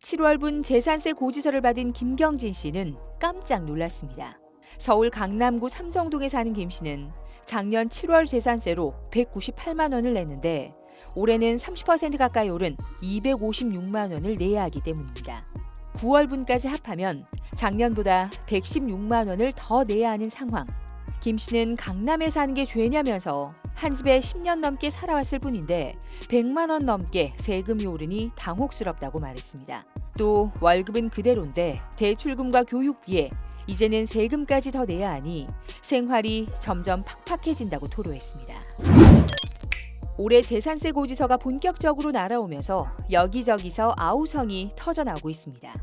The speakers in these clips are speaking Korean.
7월분 재산세 고지서를 받은 김경진 씨는 깜짝 놀랐습니다. 서울 강남구 삼성동에 사는 김 씨는 작년 7월 재산세로 198만 원을 냈는데 올해는 30% 가까이 오른 256만 원을 내야 하기 때문입니다. 9월분까지 합하면 작년보다 116만 원을 더 내야 하는 상황. 김 씨는 강남에 사는 게 죄냐면서 한 집에 10년 넘게 살아왔을 뿐인데 100만 원 넘게 세금이 오르니 당혹스럽다고 말했습니다. 또 월급은 그대로인데 대출금과 교육비에 이제는 세금까지 더 내야 하니 생활이 점점 팍팍해진다고 토로했습니다. 올해 재산세 고지서가 본격적으로 날아오면서 여기저기서 아우성이 터져나오고 있습니다.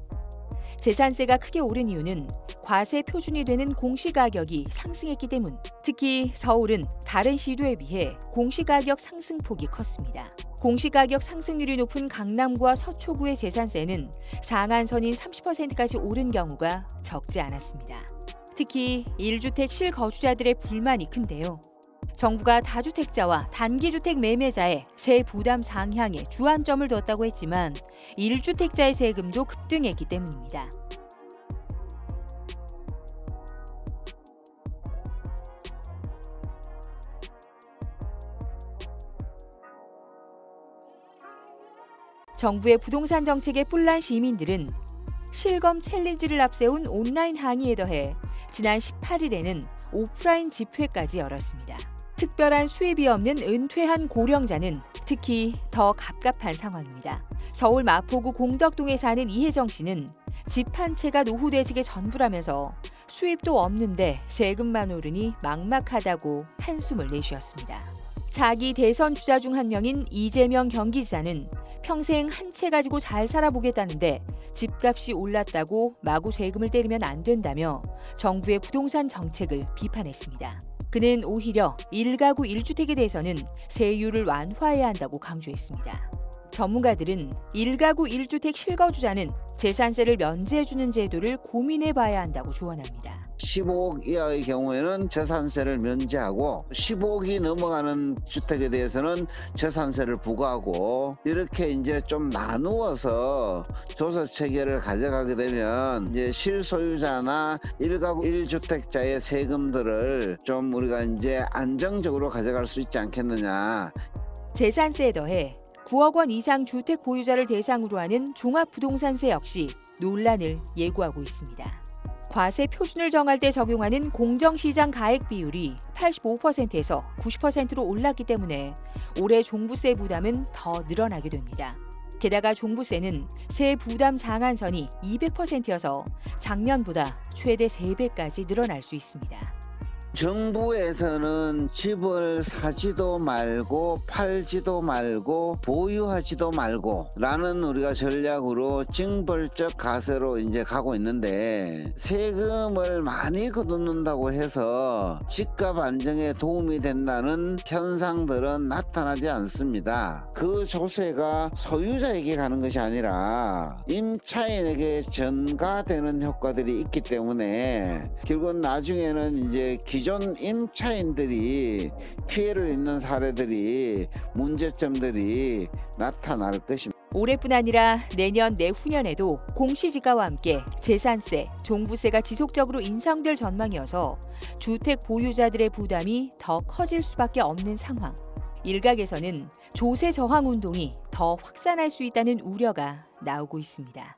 재산세가 크게 오른 이유는 과세 표준이 되는 공시가격이 상승했기 때문. 특히 서울은 다른 시도에 비해 공시가격 상승폭이 컸습니다. 공시가격 상승률이 높은 강남구와 서초구의 재산세는 상한선인 30%까지 오른 경우가 적지 않았습니다. 특히 1주택 실거주자들의 불만이 큰데요. 정부가 다주택자와 단기주택 매매자의 세 부담 상향에 주안점을 뒀다고 했지만 1주택자의 세금도 급등했기 때문입니다. 정부의 부동산 정책에 뿔난 시민들은 실검 챌린지를 앞세운 온라인 항의에 더해 지난 18일에는 오프라인 집회까지 열었습니다. 특별한 수입이 없는 은퇴한 고령자는 특히 더 갑갑한 상황입니다. 서울 마포구 공덕동에 사는 이혜정 씨는 집 한 채가 노후대책의 전부라면서 수입도 없는데 세금만 오르니 막막하다고 한숨을 내쉬었습니다. 자기 대선 주자 중 한 명인 이재명 경기지사는 평생 한 채 가지고 잘 살아보겠다는데 집값이 올랐다고 마구 세금을 때리면 안 된다며 정부의 부동산 정책을 비판했습니다. 그는 오히려 1가구 1주택에 대해서는 세율을 완화해야 한다고 강조했습니다. 전문가들은 1가구 1주택 실거주자는 재산세를 면제해주는 제도를 고민해봐야 한다고 조언합니다. 15억 이하의 경우에는 재산세를 면제하고 15억이 넘어가는 주택에 대해서는 재산세를 부과하고 이렇게 이제 좀 나누어서 조세 체계를 가져가게 되면 이제 실소유자나 1가구 1주택자의 세금들을 좀 우리가 이제 안정적으로 가져갈 수 있지 않겠느냐. 재산세에 더해 9억 원 이상 주택 보유자를 대상으로 하는 종합부동산세 역시 논란을 예고하고 있습니다. 과세 표준을 정할 때 적용하는 공정시장 가액 비율이 85%에서 90%로 올랐기 때문에 올해 종부세 부담은 더 늘어나게 됩니다. 게다가 종부세는 세 부담 상한선이 200%여서 작년보다 최대 3배까지 늘어날 수 있습니다. 정부에서는 집을 사지도 말고 팔지도 말고 보유하지도 말고 라는 우리가 전략으로 징벌적 가세로 이제 가고 있는데 세금을 많이 거둔다고 해서 집값 안정에 도움이 된다는 현상들은 나타나지 않습니다. 그 조세가 소유자에게 가는 것이 아니라 임차인에게 전가되는 효과들이 있기 때문에 결국은 나중에는 이제 기존 임차인들이 피해를 입는 사례들이 문제점들이 나타날 것입니다. 올해뿐 아니라 내년 내후년에도 공시지가와 함께 재산세, 종부세가 지속적으로 인상될 전망이어서 주택 보유자들의 부담이 더 커질 수밖에 없는 상황. 일각에서는 조세 저항 운동이 더 확산할 수 있다는 우려가 나오고 있습니다.